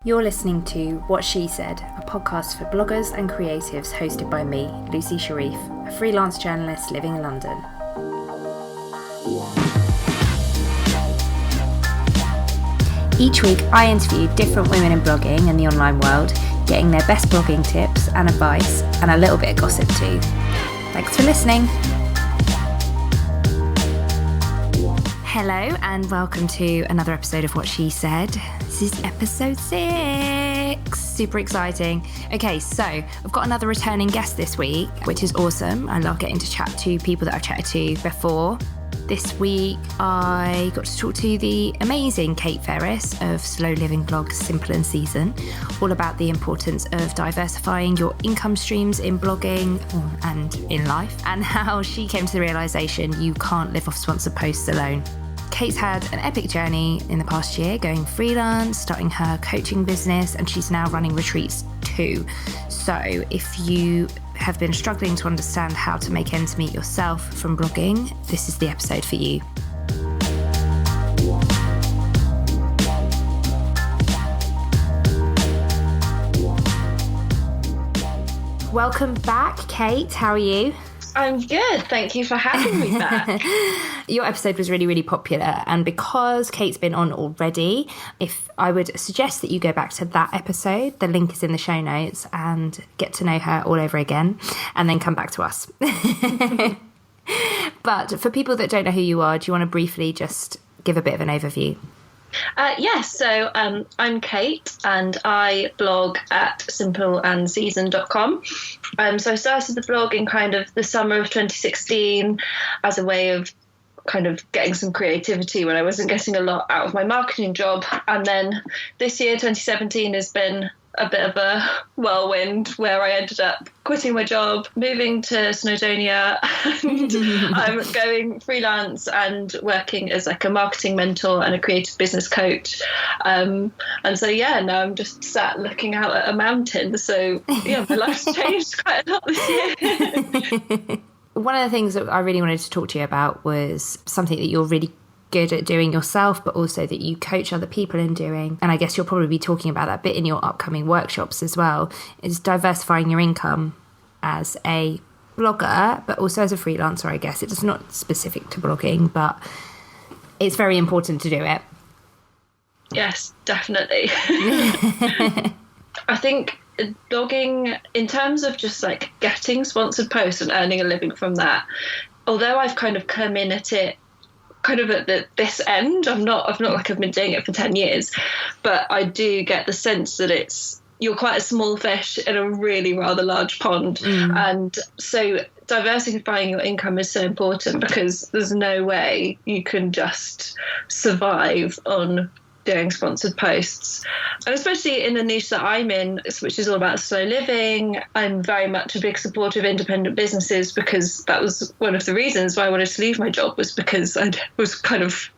You're listening to What She Said, a podcast for bloggers and creatives hosted by me, Lucy Sharif, a freelance journalist living in London. Each week I interview different women in blogging and the online world, getting their best blogging tips and advice, and a little bit of gossip too. Thanks for listening. Hello and welcome to another episode of What She Said. This is episode 6. Super exciting. Okay, so I've got another returning guest this week, which is awesome. I love getting to chat to people that I've chatted to before. This week I got to talk to the amazing Kayte Ferris of slow living blog Simple and Season, all about the importance of diversifying your income streams in blogging and in life, and how she came to the realisation you can't live off sponsored posts alone. Kayte's had an epic journey in the past year, going freelance, starting her coaching business, and she's now running retreats too. So if you have been struggling to understand how to make ends meet yourself from blogging, this is the episode for you. Welcome back, Kayte. How are you? I'm good. Thank you for having me back. Your episode was really, really popular. And because Kayte's been on already, if I would suggest that you go back to that episode, the link is in the show notes, and get to know her all over again and then come back to us. But for people that don't know who you are, do you want to briefly just give a bit of an overview? Yes, so I'm Kayte and I blog at simpleandseason.com. So I started the blog in kind of the summer of 2016 as a way of kind of getting some creativity when I wasn't getting a lot out of my marketing job. And then this year, 2017, has been a bit of a whirlwind where I ended up quitting my job, moving to Snowdonia, and I'm going freelance and working as like a marketing mentor and a creative business coach. And so, now I'm just sat looking out at a mountain. So, my life's changed quite a lot this year. One of the things that I really wanted to talk to you about was something that you're really good at doing yourself, but also that you coach other people in doing, and I guess you'll probably be talking about that bit in your upcoming workshops as well, is diversifying your income as a blogger, but also as a freelancer. I guess it's not specific to blogging, but it's very important to do it. Yes, definitely. I think blogging, in terms of just like getting sponsored posts and earning a living from that, although I've kind of come in at it kind of at this end, I've not been doing it for 10 years, but I do get the sense that you're quite a small fish in a really rather large pond. And so diversifying your income is so important, because there's no way you can just survive on doing sponsored posts. And especially in the niche that I'm in, which is all about slow living, I'm very much a big supporter of independent businesses, because that was one of the reasons why I wanted to leave my job, was because I was kind of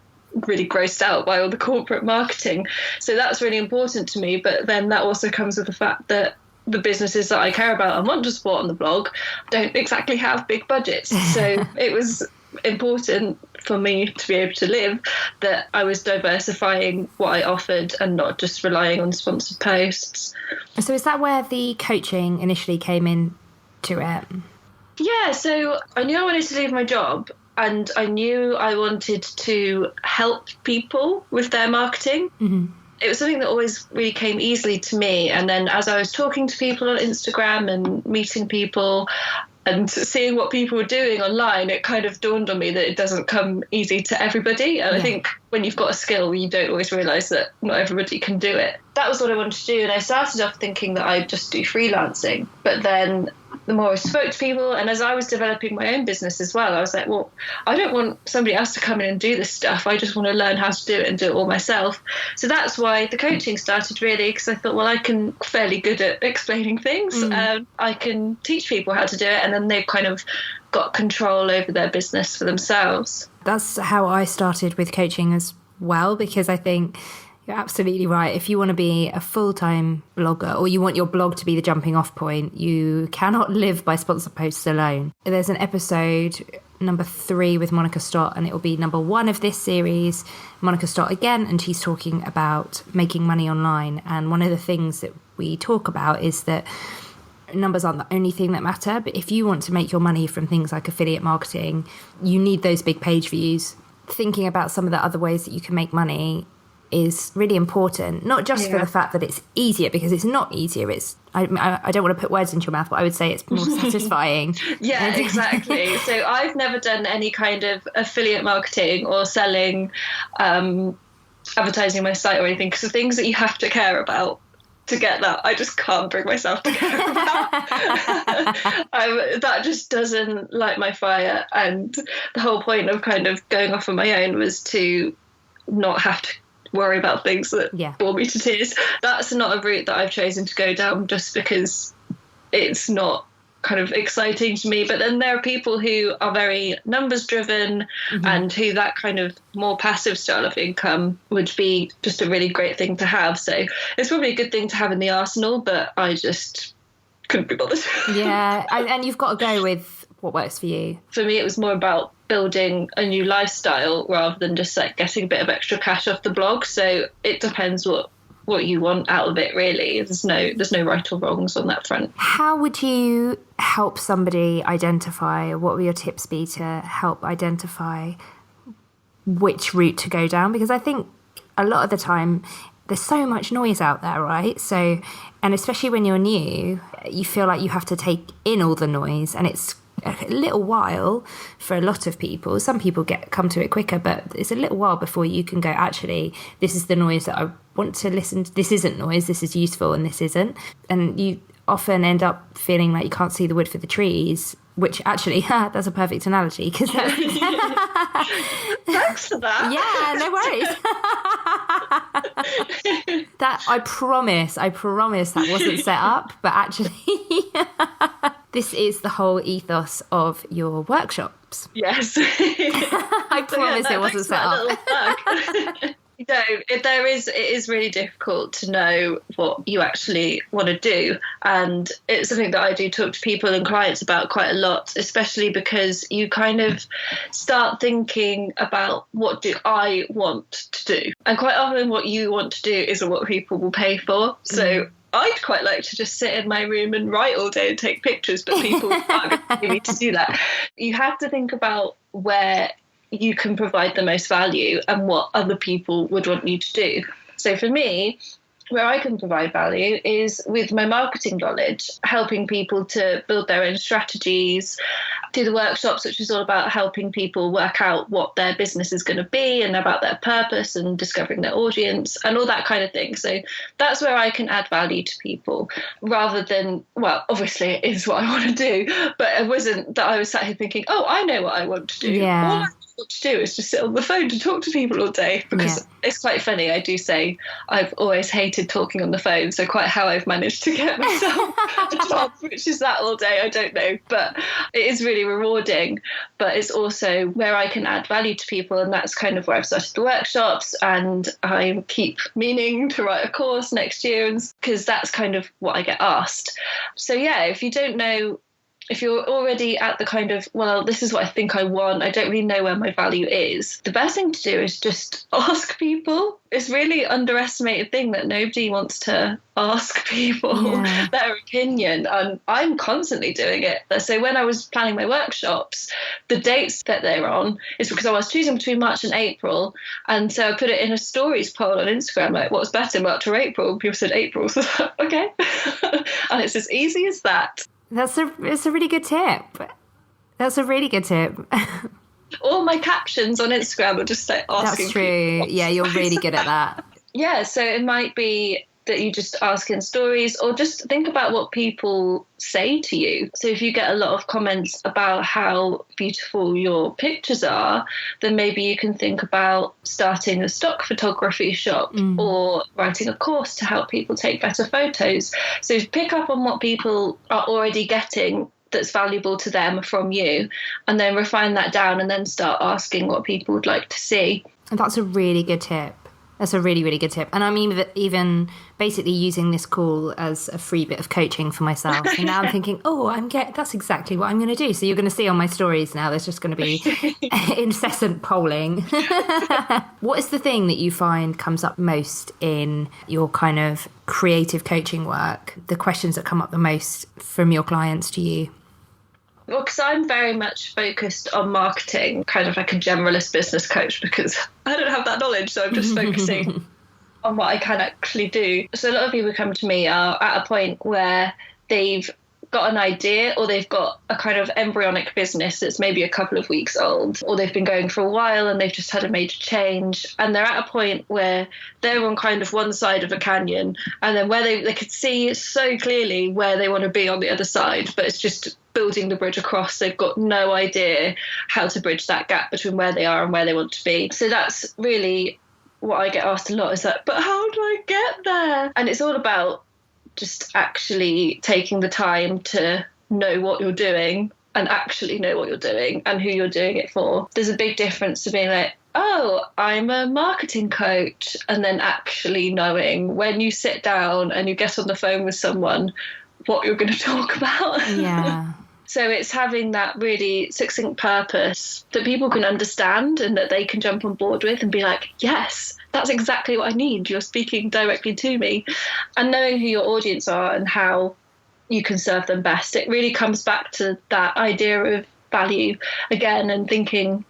really grossed out by all the corporate marketing. So that's really important to me. But then that also comes with the fact that the businesses that I care about and want to support on the blog don't exactly have big budgets. So it was important for me to be able to live that I was diversifying what I offered and not just relying on sponsored posts. So is that where the coaching initially came in to it? Yeah, so I knew I wanted to leave my job, and I knew I wanted to help people with their marketing. Mm-hmm. It was something that always really came easily to me. And then as I was talking to people on Instagram and meeting people and seeing what people were doing online, it kind of dawned on me that it doesn't come easy to everybody. And I think when you've got a skill, you don't always realise that not everybody can do it. That was what I wanted to do. And I started off thinking that I'd just do freelancing. But then the more I spoke to people, and as I was developing my own business as well, I was like, well, I don't want somebody else to come in and do this stuff. I just want to learn how to do it and do it all myself. So that's why the coaching started, really, because I thought, well, I'm fairly good at explaining things. I can teach people how to do it, and then they've kind of got control over their business for themselves. That's how I started with coaching as well, because I think you're absolutely right. If you want to be a full-time blogger, or you want your blog to be the jumping off point, you cannot live by sponsored posts alone. There's an episode number 3 with Monica Stott, and it will be number 1 of this series, Monica Stott again, and she's talking about making money online. And one of the things that we talk about is that numbers aren't the only thing that matter, but if you want to make your money from things like affiliate marketing, you need those big page views. Thinking about some of the other ways that you can make money is really important, not just for the fact that it's easier, because it's not easier. It's I don't want to put words into your mouth, but I would say it's more satisfying. Yeah, exactly. So I've never done any kind of affiliate marketing or selling, advertising my site or anything, because the things that you have to care about to get that, I just can't bring myself to care about. That just doesn't light my fire. And the whole point of kind of going off on my own was to not have to worry about things that bore me to tears. That's not a route that I've chosen to go down just because it's not kind of exciting to me. But then there are people who are very numbers driven and who that kind of more passive style of income would be just a really great thing to have. So it's probably a good thing to have in the arsenal, but I just couldn't be bothered. Yeah, and you've got to go with what works for you. For me, it was more about building a new lifestyle rather than just like getting a bit of extra cash off the blog. So it depends what you want out of it, really. There's no right or wrongs on that front. How would you help somebody identify, or what would your tips be to help identify which route to go down? Because I think a lot of the time there's so much noise out there, right? So, and especially when you're new, you feel like you have to take in all the noise, and it's a little while for a lot of people. Some people come to it quicker, but it's a little while before you can go, actually, this is the noise that I want to listen to. This isn't noise, this is useful, and this isn't. And you often end up feeling like you can't see the wood for the trees, which actually, that's a perfect analogy. Because thanks for that. Yeah, no worries. That I promise that wasn't set up, but actually this is the whole ethos of your workshops. Yes. I promise it wasn't set up. No, it is really difficult to know what you actually want to do. And it's something that I do talk to people and clients about quite a lot, especially because you kind of start thinking about, what do I want to do? And quite often what you want to do isn't what people will pay for. So I'd quite like to just sit in my room and write all day and take pictures, but people aren't going to pay me to do that. You have to think about where you can provide the most value and what other people would want you to do. So for me, where I can provide value is with my marketing knowledge, helping people to build their own strategies, do the workshops, which is all about helping people work out what their business is going to be and about their purpose and discovering their audience and all that kind of thing. So that's where I can add value to people, rather than, well, obviously it is what I want to do, but it wasn't that I was sat here thinking, oh, I know what I want to do. Yeah. All I want to do is just sit on the phone to talk to people all day, because it's quite funny. I do say I've always hated talking on the phone, so quite how I've managed to get myself a job which is that all day, I don't know, but it is really rewarding. But it's also where I can add value to people, and that's kind of where I've started the workshops, and I keep meaning to write a course next year, because that's kind of what I get asked. So yeah, if you don't know, if you're already at the kind of, well, this is what I think I want, I don't really know where my value is, the best thing to do is just ask people. It's really underestimated thing that nobody wants to ask people their opinion, and I'm constantly doing it. So when I was planning my workshops, the dates that they're on is because I was choosing between March and April, and so I put it in a stories poll on Instagram, like, what's better, March or April? People said April, so okay. And it's as easy as that. It's a really good tip. That's a really good tip. All my captions on Instagram are just like asking. That's true. Yeah, you're really good at that. Yeah, so it might be that you just ask in stories, or just think about what people say to you. So if you get a lot of comments about how beautiful your pictures are, then maybe you can think about starting a stock photography shop or writing a course to help people take better photos. So pick up on what people are already getting that's valuable to them from you, and then refine that down, and then start asking what people would like to see. And that's a really good tip. That's a really, really good tip. And I mean, even basically using this call as a free bit of coaching for myself. And now I'm thinking, that's exactly what I'm going to do. So you're going to see on my stories now, there's just going to be incessant polling. What is the thing that you find comes up most in your kind of creative coaching work? The questions that come up the most from your clients to you? Well, because I'm very much focused on marketing, kind of like a generalist business coach, because I don't have that knowledge. So I'm just focusing on what I can actually do. So a lot of people who come to me are at a point where they've got an idea, or they've got a kind of embryonic business that's maybe a couple of weeks old, or they've been going for a while and they've just had a major change, and they're at a point where they're on kind of one side of a canyon, and then where they could see so clearly where they want to be on the other side, but it's just building the bridge across. They've got no idea how to bridge that gap between where they are and where they want to be. So that's really what I get asked a lot, is that, but how do I get there? And it's all about just actually taking the time to know what you're doing, and actually know what you're doing and who you're doing it for. There's a big difference to being like, oh, I'm a marketing coach, and then actually knowing when you sit down and you get on the phone with someone what you're going to talk about. Yeah. So it's having that really succinct purpose that people can understand and that they can jump on board with and be like, yes, that's exactly what I need. You're speaking directly to me. And knowing who your audience are and how you can serve them best. It really comes back to that idea of value again, and thinking,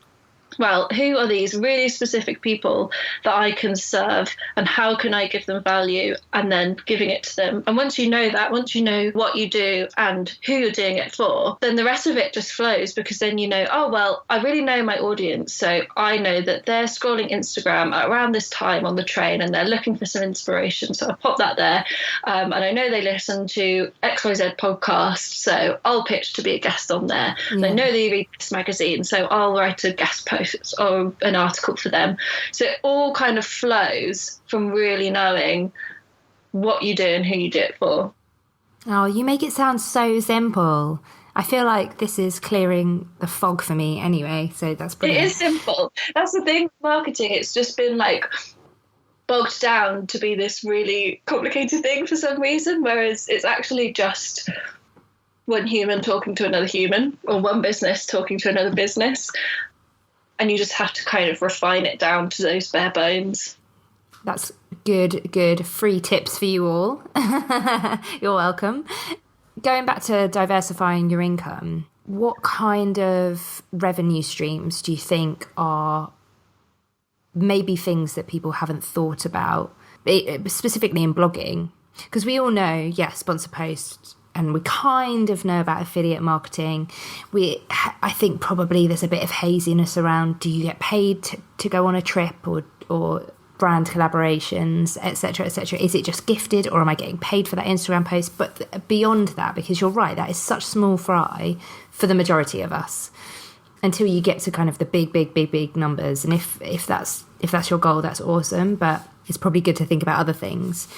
well, who are these really specific people that I can serve, and how can I give them value, and then giving it to them. And once you know that, once you know what you do and who you're doing it for, then the rest of it just flows, because then you know, oh, well, I really know my audience. So I know that they're scrolling Instagram at around this time on the train and they're looking for some inspiration. So I'll pop that there. And I know they listen to XYZ podcast, so I'll pitch to be a guest on there. Yeah. And I know they read this magazine, so I'll write a guest post or an article for them. So it all kind of flows from really knowing what you do and who you do it for. Oh, you make it sound so simple. I feel like this is clearing the fog for me anyway, so that's brilliant. It is simple. That's the thing with marketing. It's just been like bogged down to be this really complicated thing for some reason, whereas it's actually just one human talking to another human, or one business talking to another business. And you just have to kind of refine it down to those bare bones. That's good free tips for you all. You're welcome. Going back to diversifying your income, what kind of revenue streams do you think are maybe things that people haven't thought about, specifically in blogging? Because we all know, yes, sponsor posts, and we kind of know about affiliate marketing. I think probably there's a bit of haziness around, do you get paid to go on a trip or brand collaborations, etc., etc.? Is it just gifted, or am I getting paid for that Instagram post? But beyond that, because you're right, that is such small fry for the majority of us, until you get to kind of the big numbers. And if that's your goal, that's awesome, but it's probably good to think about other things.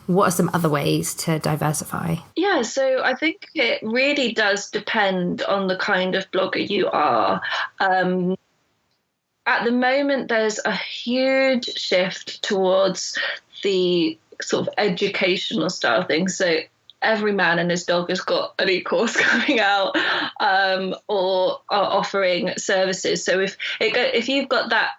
What are some other ways to diversify? Yeah, so I think it really does depend on the kind of blogger you are. At the moment, there's a huge shift towards the sort of educational style things. So every man and his dog has got an e-course coming out, or are offering services. So if you've got that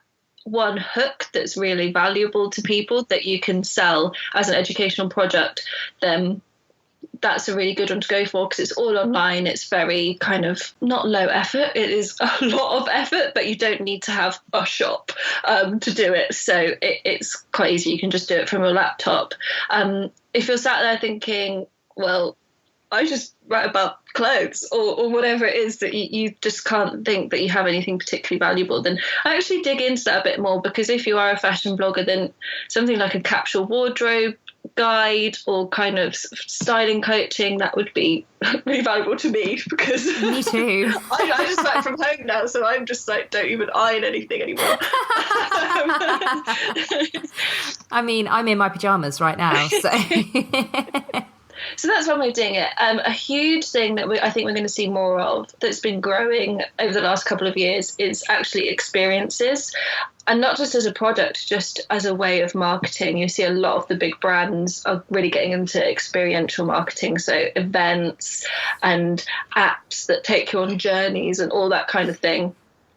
one hook that's really valuable to people that you can sell as an educational product, then that's a really good one to go for, because it's all online. It's very kind of not low effort. It is a lot of effort, but you don't need to have a shop to do it. So it's quite easy. You can just do it from your laptop. If you're sat there thinking, well, I just write about clothes or whatever it is that you just can't think that you have anything particularly valuable, then I actually dig into that a bit more, because if you are a fashion blogger, then something like a capsule wardrobe guide or kind of styling coaching, that would be really valuable to me, because me too. I just work from home now, so I'm just like, don't even iron anything anymore. I mean, I'm in my pajamas right now, so So that's one way of doing it. A huge thing that I think we're going to see more of, that's been growing over the last couple of years, is actually experiences. And not just as a product, just as a way of marketing. You see a lot of the big brands are really getting into experiential marketing, so events and apps that take you on journeys and all that kind of thing.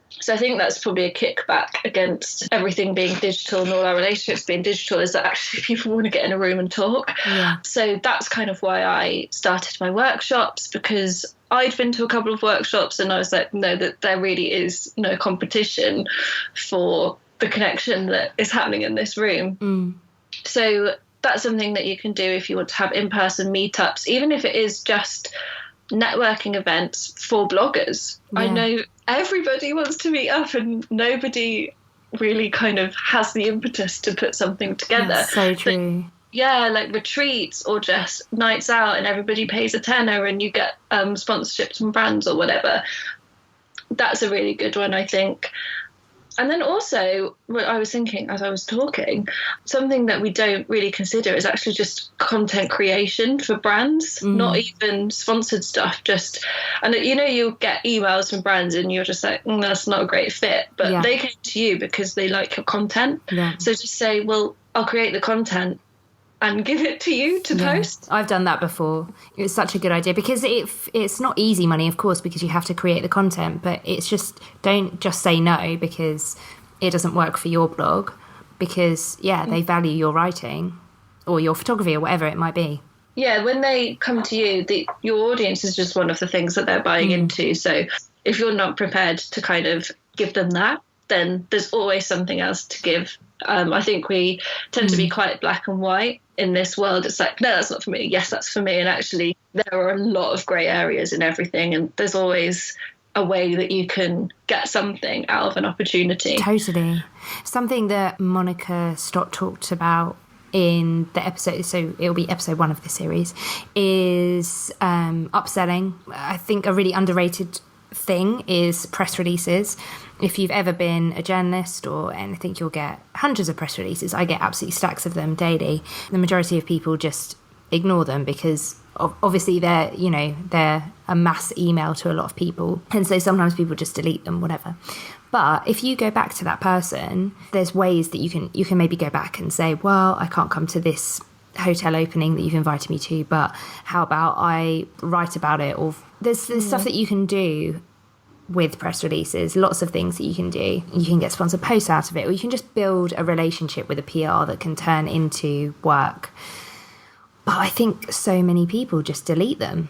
So I think that's probably a kickback against everything being digital and all our relationships being digital, is that actually people want to get in a room and talk. Yeah. So that's kind of why I started my workshops, because I'd been to a couple of workshops and I was like, no, that there really is no competition for the connection that is happening in this room. So that's something that you can do if you want to have in-person meetups, even if it is just networking events for bloggers. Yeah. I know everybody wants to meet up and nobody really kind of has the impetus to put something together. That's so true. Yeah, like retreats or just nights out and everybody pays a tenner and you get sponsorships from brands or whatever. That's a really good one, I think. And then also, what I was thinking as I was talking, something that we don't really consider is actually just content creation for brands, not even sponsored stuff. Just, and you'll get emails from brands and you're just like, that's not a great fit. But they came to you because they like your content. Yeah. So just say, well, I'll create the content and give it to you to post. I've done that before. It's such a good idea because it's not easy money, of course, because you have to create the content, but it's just, don't just say no because it doesn't work for your blog, because they value your writing or your photography or whatever it might be. Yeah, when they come to you, your audience is just one of the things that they're buying into. So if you're not prepared to kind of give them that, then there's always something else to give. I think we tend to be quite black and white in this world. It's like, no, that's not for me. Yes, that's for me. And actually, there are a lot of grey areas in everything. And there's always a way that you can get something out of an opportunity. Totally. Something that Monica Stott talked about in the episode, so it'll be episode 1 of this series, is upselling. I think a really underrated thing is press releases. If you've ever been a journalist or anything, you'll get hundreds of press releases. I get absolutely stacks of them daily. The majority of people just ignore them because obviously they're a mass email to a lot of people, and so sometimes people just delete them, whatever. But if you go back to that person, there's ways that you can maybe go back and say, well, I can't come to this hotel opening that you've invited me to, but how about I write about it? Or there's stuff that you can do with press releases, lots of things that you can do. You can get sponsored posts out of it, or you can just build a relationship with a PR that can turn into work. But I think so many people just delete them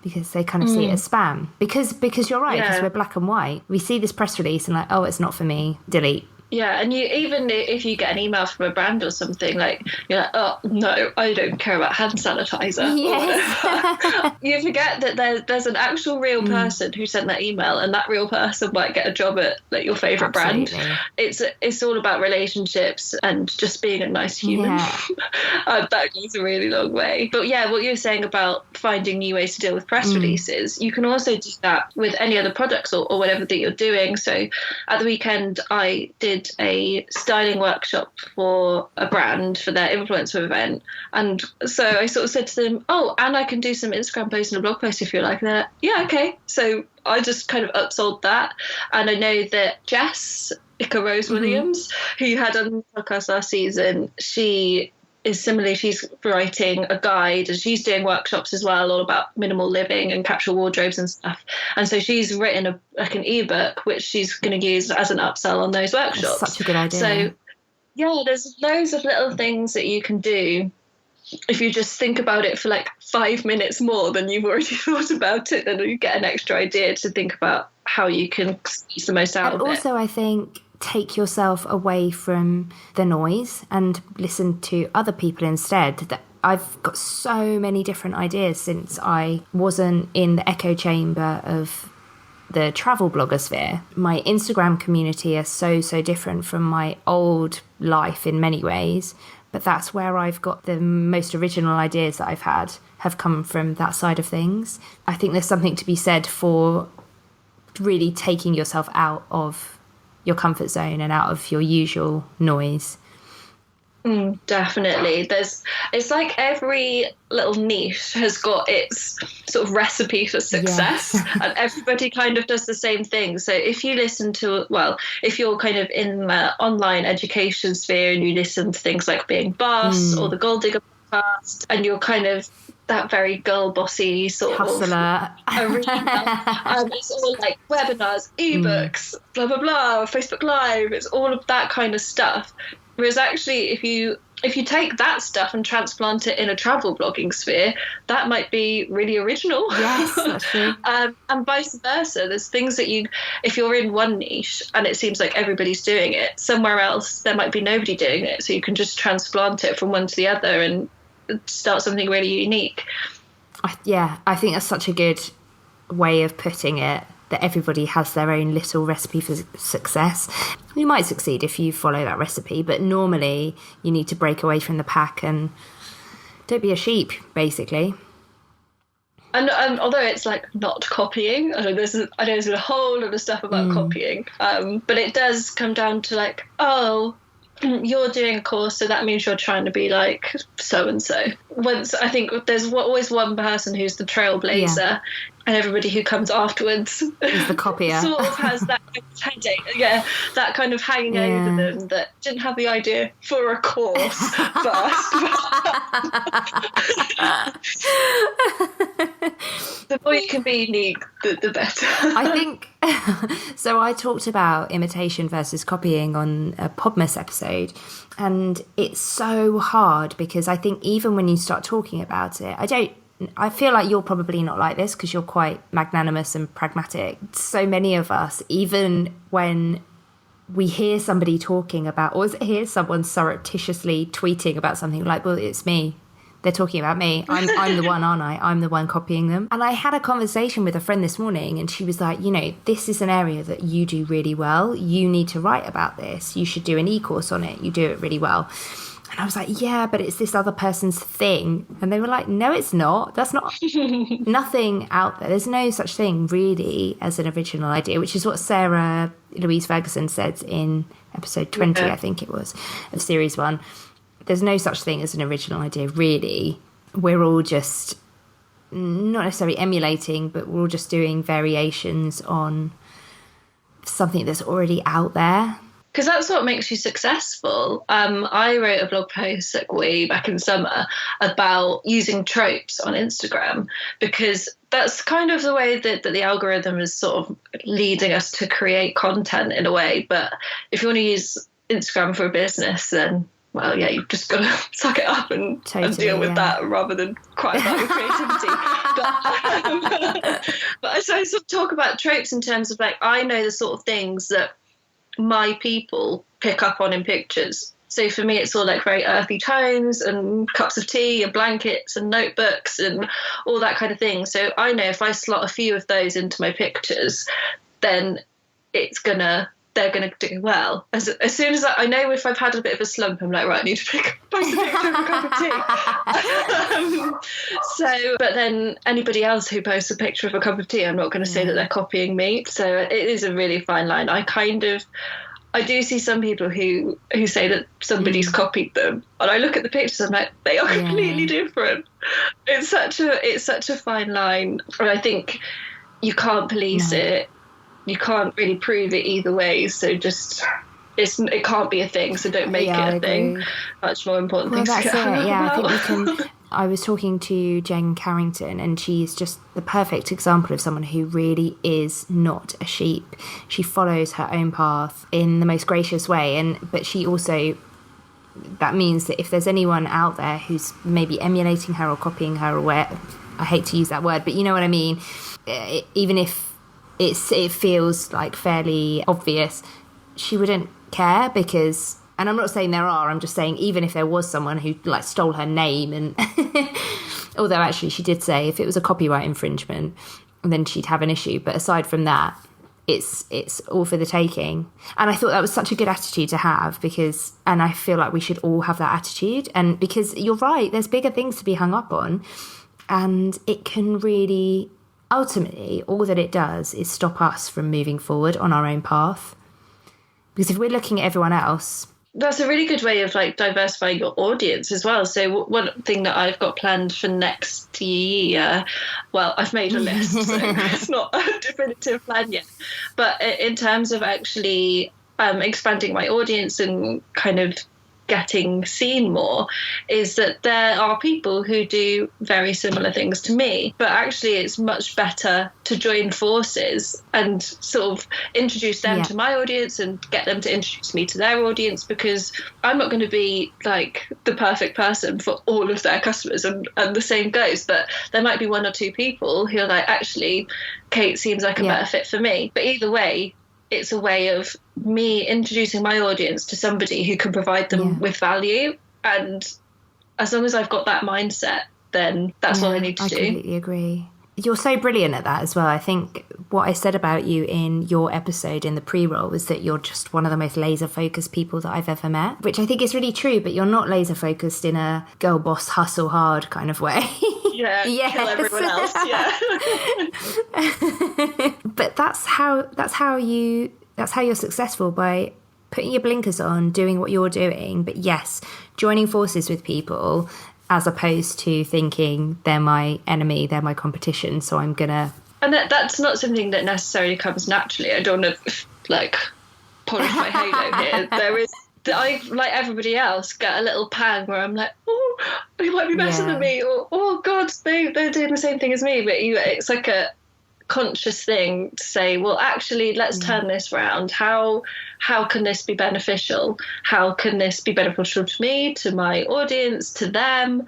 because they kind of see it as spam. Because you're right, because we're black and white. We see this press release and like, oh, it's not for me, delete. Yeah, and even if you get an email from a brand or something, like, you're like, oh, no, I don't care about hand sanitizer. Yes. You forget that there's an actual real person who sent that email, and that real person might get a job at like your favourite brand. It's all about relationships and just being a nice human. Yeah. That goes a really long way. But yeah, what you were saying about finding new ways to deal with press releases, you can also do that with any other products or whatever that you're doing. So at the weekend, I did a styling workshop for a brand for their influencer event, and so I sort of said to them, oh, and I can do some Instagram posts and a blog post if you like. And they're like, yeah, okay. So I just kind of upsold that. And I know that Jess Rose Williams, who you had on the podcast last season, she is similarly, she's writing a guide and she's doing workshops as well, all about minimal living and capsule wardrobes and stuff. And so she's written an ebook which she's going to use as an upsell on those workshops. That's such a good idea. So yeah, there's loads of little things that you can do if you just think about it for like 5 minutes more than you've already thought about it. Then you get an extra idea to think about how you can squeeze the most out of it. Also, I think take yourself away from the noise and listen to other people instead. That I've got so many different ideas since I wasn't in the echo chamber of the travel blogosphere. My Instagram community is so different from my old life in many ways, but that's where I've got the most original ideas that I've had have come from that side of things. I think there's something to be said for really taking yourself out of your comfort zone and out of your usual noise. Definitely. It's like every little niche has got its sort of recipe for success, Yes. and everybody kind of does the same thing. So if you listen to, well, if you're kind of in the online education sphere and you listen to things like Being Boss or the Gold Digger podcast, and you're kind of that very girl bossy sort of Hustler. arena. It's all like webinars, ebooks, blah blah blah, Facebook Live. It's all of that kind of stuff. Whereas actually, if you take that stuff and transplant it in a travel blogging sphere, that might be really original. Yes, that's true. And vice versa. There's things that if you're in one niche and it seems like everybody's doing it, somewhere else there might be nobody doing it. So you can just transplant it from one to the other and start something really unique. I think that's such a good way of putting it, that everybody has their own little recipe for success. You might succeed if you follow that recipe, but normally you need to break away from the pack and don't be a sheep, basically. And although it's like not copying, I know there's a whole lot of stuff about copying, but it does come down to like, oh, you're doing a course, so that means you're trying to be like so and so. Once I think there's always one person who's the trailblazer, and everybody who comes afterwards is the copier. Sort of has that kind of headache, that kind of hanging over them, that didn't have the idea for a course first. The more you can be unique, the better. I think so. I talked about imitation versus copying on a Podmas episode, and it's so hard because I think even when you start talking about it, I feel like you're probably not like this because you're quite magnanimous and pragmatic. So many of us, even when we hear somebody talking about, or hear someone surreptitiously tweeting about something, like, well, it's me. They're talking about me. I'm the one, aren't I? I'm the one copying them. And I had a conversation with a friend this morning and she was like, this is an area that you do really well. You need to write about this. You should do an e-course on it. You do it really well. And I was like, yeah, but it's this other person's thing. And they were like, no, it's not. That's not nothing out there. There's no such thing really as an original idea, which is what Sarah Louise Ferguson said in episode 20, I think it was, of series 1. There's no such thing as an original idea, really. We're all just not necessarily emulating, but we're all just doing variations on something that's already out there. Because that's what makes you successful. I wrote a blog post like way back in summer about using tropes on Instagram, because that's kind of the way that the algorithm is sort of leading us to create content in a way. But if you want to use Instagram for a business, then well, yeah, you've just got to suck it up and deal with that rather than cry about your creativity. But so I sort of talk about tropes in terms of like, I know the sort of things that my people pick up on in pictures. So for me, it's all like very earthy tones and cups of tea and blankets and notebooks and all that kind of thing. So I know if I slot a few of those into my pictures, then they're going to do well. As soon as I know if I've had a bit of a slump, I'm like, right, I need to post a picture of a cup of tea. But then anybody else who posts a picture of a cup of tea, I'm not going to say that they're copying me. So it is a really fine line. I do see some people who say that somebody's copied them, and I look at the pictures, I'm like, they are completely different. It's such a fine line, and I think you can't police it. You can't really prove it either way, so just it can't be a thing, so don't make it a thing. Much more important things to get on. I think we can. I was talking to Jen Carrington, and she's just the perfect example of someone who really is not a sheep. She follows her own path in the most gracious way, but she also, that means that if there's anyone out there who's maybe emulating her or copying her, or I hate to use that word, but you know what I mean, even if it feels like fairly obvious, she wouldn't care, because, and I'm not saying there are, I'm just saying even if there was someone who like stole her name, and although actually she did say if it was a copyright infringement, then she'd have an issue, but aside from that, it's all for the taking. And I thought that was such a good attitude to have, and I feel like we should all have that attitude, and because you're right, there's bigger things to be hung up on, and it can really, ultimately, all that it does is stop us from moving forward on our own path. Because if we're looking at everyone else That's a really good way of like diversifying your audience as well. So one thing that I've got planned for next year, well, I've made a list, so it's not a definitive plan yet. But in terms of actually expanding my audience and kind of getting seen more, is that there are people who do very similar things to me, but actually it's much better to join forces and sort of introduce them to my audience and get them to introduce me to their audience, because I'm not going to be like the perfect person for all of their customers, and the same goes, but there might be one or two people who are like, actually Kayte seems like a better fit for me. But either way, it's a way of me introducing my audience to somebody who can provide them with value. And as long as I've got that mindset, then that's all I need to do. I completely agree. You're so brilliant at that as well. I think what I said about you in your episode in the pre-roll was that you're just one of the most laser-focused people that I've ever met, which I think is really true, but you're not laser-focused in a girl boss hustle hard kind of way. Yeah, kill everyone else, But that's how you're successful, by putting your blinkers on, doing what you're doing, but yes, joining forces with people, as opposed to thinking they're my enemy, they're my competition, so I'm gonna... And that's not something that necessarily comes naturally. I don't want to like polish my halo here. There is, I, like everybody else, get a little pang where I'm like, oh, they might be better than me, or oh god, they're doing the same thing as me. But it's like a conscious thing to say, well, actually, let's turn this round. How can this be beneficial? How can this be beneficial to me, to my audience, to them?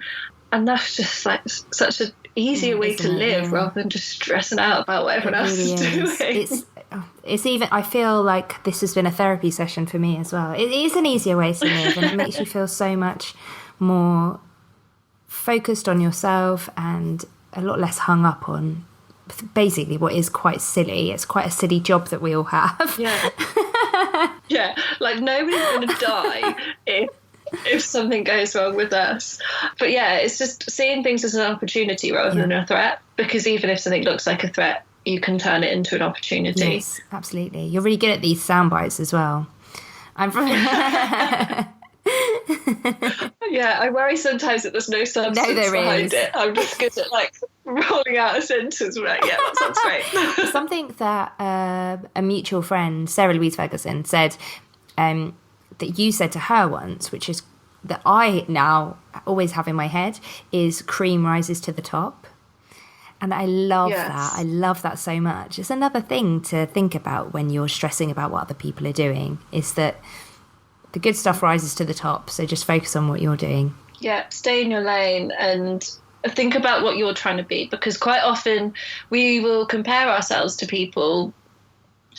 And that's just like such an easier way to live, rather than just stressing out about what everyone else is doing. It's even, I feel like this has been a therapy session for me as well. It is an easier way to live, and it makes you feel so much more focused on yourself and a lot less hung up on basically what is quite silly. It's quite a silly job that we all have. Yeah, like nobody's going to die if something goes wrong with us. But yeah, it's just seeing things as an opportunity rather than a threat, because even if something looks like a threat, you can turn it into an opportunity. Yes, absolutely. You're really good at these sound bites as well. Yeah, I worry sometimes that there's no substance behind it. I'm just good at like rolling out a sentence. Right? Yeah, that sounds great. Something that a mutual friend, Sarah Louise Ferguson, said that you said to her once, which is that I now always have in my head, is cream rises to the top. And I love that. I love that so much. It's another thing to think about when you're stressing about what other people are doing, is that the good stuff rises to the top. So just focus on what you're doing. Yeah, stay in your lane and think about what you're trying to be, because quite often we will compare ourselves to people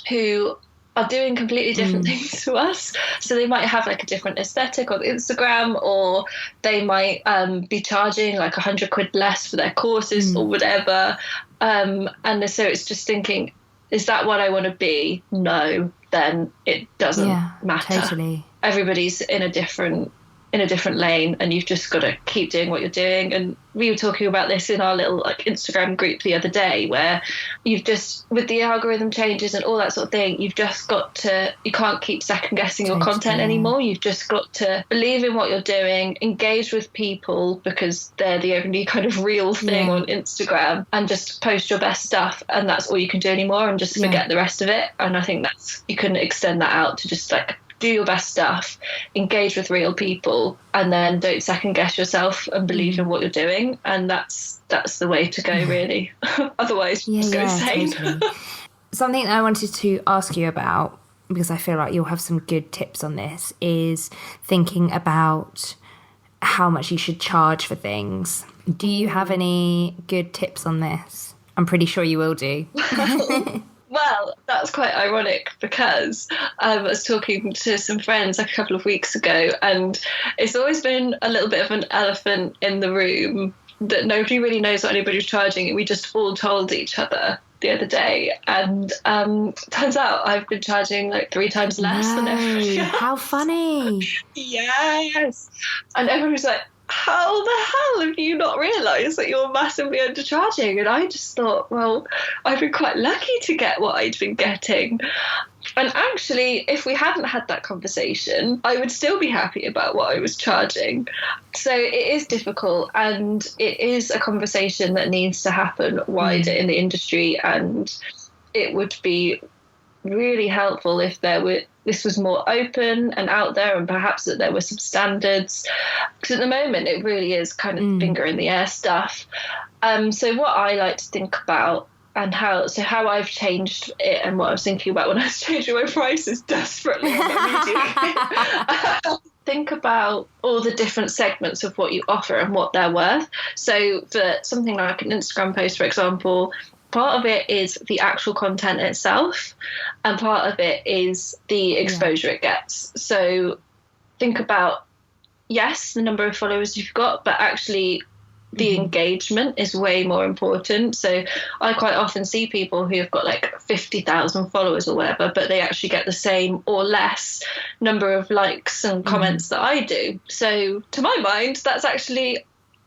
who are doing completely different things to us. So they might have like a different aesthetic on Instagram, or they might be charging like 100 quid less for their courses or whatever. And so it's just thinking, is that what I want to be? No, then it doesn't matter. Totally. Everybody's in a different lane, and you've just got to keep doing what you're doing. And we were talking about this in our little like Instagram group the other day, where you've just, with the algorithm changes and all that sort of thing, you've just got to, you can't keep second guessing your content anymore. You've just got to believe in what you're doing, engage with people, because they're the only kind of real thing on Instagram, and just post your best stuff, and that's all you can do anymore, and just forget the rest of it. And I think that's, you can extend that out to just like do your best stuff, engage with real people, and then don't second guess yourself and believe in what you're doing. And that's the way to go, really. Otherwise, you just go insane. Totally. Something I wanted to ask you about, because I feel like you'll have some good tips on this, is thinking about how much you should charge for things. Do you have any good tips on this? I'm pretty sure you will do. Well, that's quite ironic, because I was talking to some friends like a couple of weeks ago, and it's always been a little bit of an elephant in the room that nobody really knows what anybody's charging, and we just all told each other the other day, and turns out I've been charging like 3 times less than everybody else. How funny. Yes. And everybody's like, how the hell have you not realised that you're massively undercharging? And I just thought, well, I've been quite lucky to get what I'd been getting. And actually, if we hadn't had that conversation, I would still be happy about what I was charging. So it is difficult, and it is a conversation that needs to happen wider in the industry. And it would be really helpful if this was more open and out there, and perhaps that there were some standards. Because at the moment, it really is kind of finger in the air stuff. So what I like to think about, and how I've changed it, and what I was thinking about when I was changing my prices desperately on my media. Think about all the different segments of what you offer and what they're worth. So for something like an Instagram post, for example, part of it is the actual content itself, and part of it is the exposure it gets. So think about, yes, the number of followers you've got, but actually the engagement is way more important. So I quite often see people who have got like 50,000 followers or whatever, but they actually get the same or less number of likes and comments that I do. So to my mind, that's actually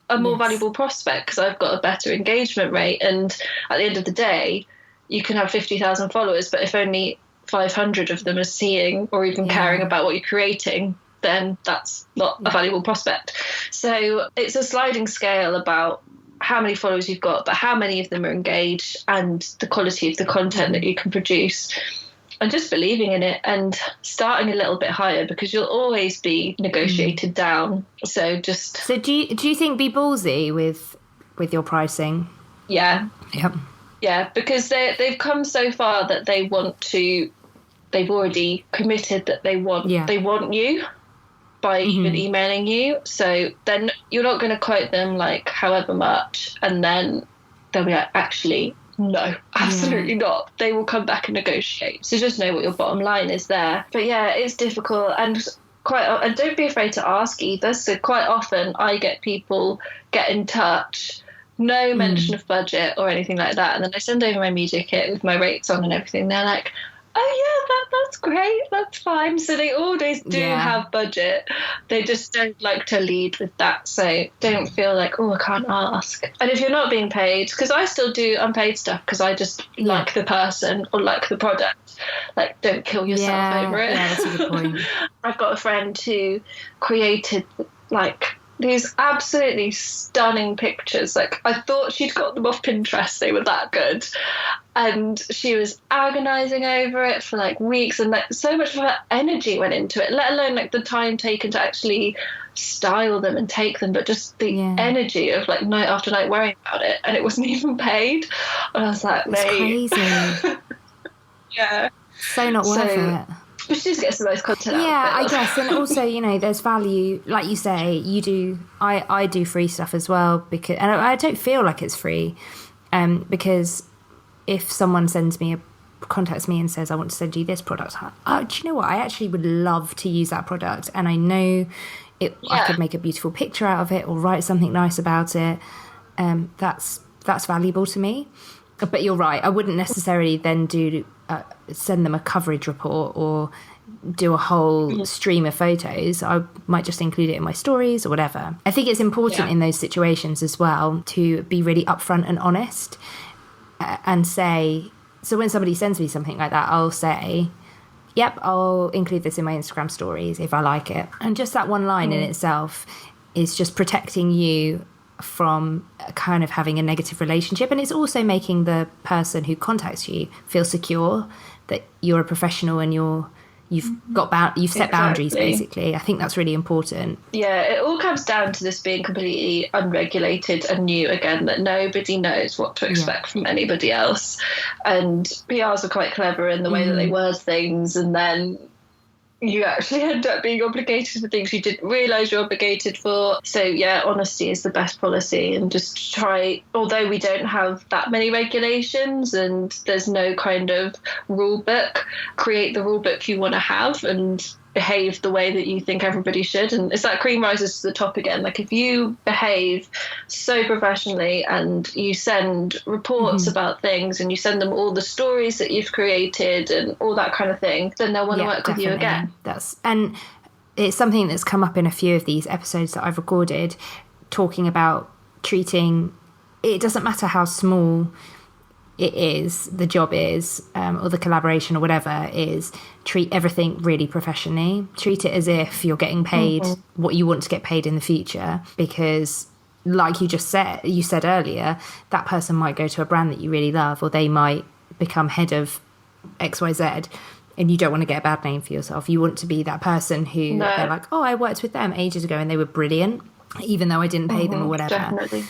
a more valuable prospect, because I've got a better engagement rate. And at the end of the day, you can have 50,000 followers, but if only 500 of them are seeing or even caring about what you're creating, then that's not a valuable prospect. So it's a sliding scale about how many followers you've got, but how many of them are engaged, and the quality of the content that you can produce, and just believing in it and starting a little bit higher, because you'll always be negotiated down. So do you think be ballsy with your pricing? Yeah. Yep. Yeah, because they've come so far that they've already committed that they want you by even emailing you. So then you're not going to quote them like however much, and then they'll be like, actually, no, absolutely not. They will come back and negotiate. So just know what your bottom line is there. But yeah, it's difficult, and don't be afraid to ask either. So quite often I get people get in touch, no mention of budget or anything like that, and then I send over my media kit with my rates on and everything. They're like, oh yeah, that's great, that's fine. So they always do have budget. They just don't like to lead with that. So don't feel like, oh, I can't ask. And if you're not being paid, because I still do unpaid stuff because I just like the person or like the product, like don't kill yourself over it. Yeah, that's a good point. I've got a friend who created like these absolutely stunning pictures. Like I thought she'd got them off Pinterest, they were that good. And she was agonizing over it for like weeks, and like so much of her energy went into it, let alone like the time taken to actually style them and take them, but just the energy of like night after night worrying about it, and it wasn't even paid. And I was like, mate, crazy. Yeah, so not worth it. But she just gets the most content out of it. Yeah, I guess. And also, you know, there's value, like you say, you do, I do free stuff as well, because, and I don't feel like it's free, because if someone contacts me and says, I want to send you this product, do you know what? I actually would love to use that product, and I know I could make a beautiful picture out of it or write something nice about it. That's valuable to me. But you're right. I wouldn't necessarily then send them a coverage report or do a whole stream of photos. I might just include it in my stories or whatever. I think it's important in those situations as well to be really upfront and honest, and say, so when somebody sends me something like that, I'll say, yep, I'll include this in my Instagram stories if I like it. And just that one line in itself is just protecting you from kind of having a negative relationship, and it's also making the person who contacts you feel secure that you're a professional and you've set boundaries, basically. I think that's really important. Yeah, it all comes down to this being completely unregulated and new again, that nobody knows what to expect from anybody else, and PRs are quite clever in the way that they word things, and then you actually end up being obligated for things you didn't realise you're obligated for. So yeah, honesty is the best policy, and just try, although we don't have that many regulations and there's no kind of rule book, create the rule book you want to have and behave the way that you think everybody should. And it's that cream rises to the top again. Like if you behave so professionally and you send reports about things and you send them all the stories that you've created and all that kind of thing, then they'll want to work with you again. And it's something that's come up in a few of these episodes that I've recorded, talking about treating, it doesn't matter how small the job is, or the collaboration or whatever is, treat everything really professionally. Treat it as if you're getting paid what you want to get paid in the future, because like you said earlier, that person might go to a brand that you really love, or they might become head of XYZ, and you don't want to get a bad name for yourself. You want to be that person who they're like, oh, I worked with them ages ago and they were brilliant, even though I didn't pay them or whatever. Definitely.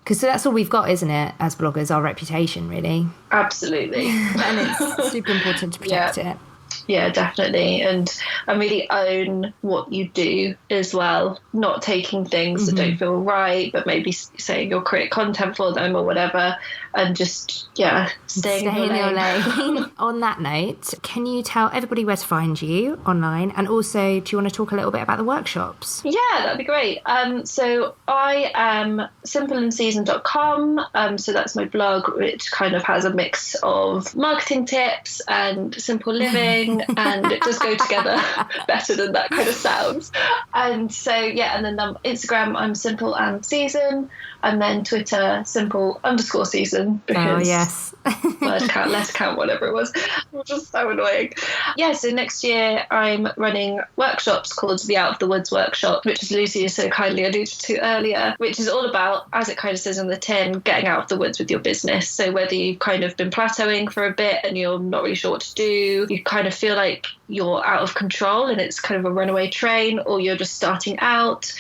Because that's all we've got, isn't it, as bloggers, our reputation, really. Absolutely. And it's super important to protect it. Yeah, definitely. And really own what you do as well, not taking things that don't feel right, but maybe saying you'll create content for them or whatever, and just, staying in your lane. On that note, can you tell everybody where to find you online? And also, do you want to talk a little bit about the workshops? Yeah, that'd be great. So I am simpleandseason.com. So that's my blog, which kind of has a mix of marketing tips and simple living. And it does go together better than that kind of sounds. And so, and then Instagram, I'm Simple and Season, and then Twitter, Simple_Season, because let's count, whatever it was. It's just so annoying. Yeah, so next year I'm running workshops called the Out of the Woods workshop, which Lucy so kindly alluded to earlier, which is all about, as it kind of says on the tin, getting out of the woods with your business. So whether you've kind of been plateauing for a bit and you're not really sure what to do, you kind of feel like you're out of control and it's kind of a runaway train, or you're just starting out,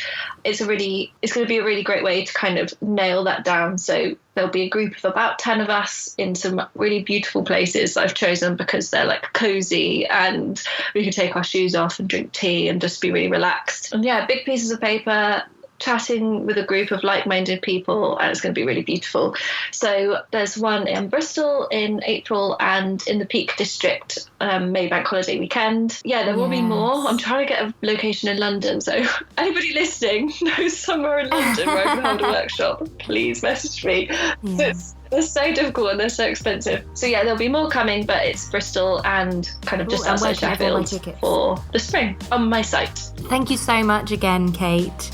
it's going to be a really great way to kind of nail that down. So there'll be a group of about 10 of us in some really beautiful places that I've chosen because they're like cozy and we can take our shoes off and drink tea and just be really relaxed. And big pieces of paper, chatting with a group of like-minded people, and it's going to be really beautiful. So there's one in Bristol in April and in the Peak District, May Bank Holiday weekend. There will be more. I'm trying to get a location in London, so anybody listening knows somewhere in London where I can hold a workshop, please message me. They're so difficult and they're so expensive. So there'll be more coming, but it's Bristol and kind of just outside Sheffield for the spring on my site. Thank you so much again, Kate.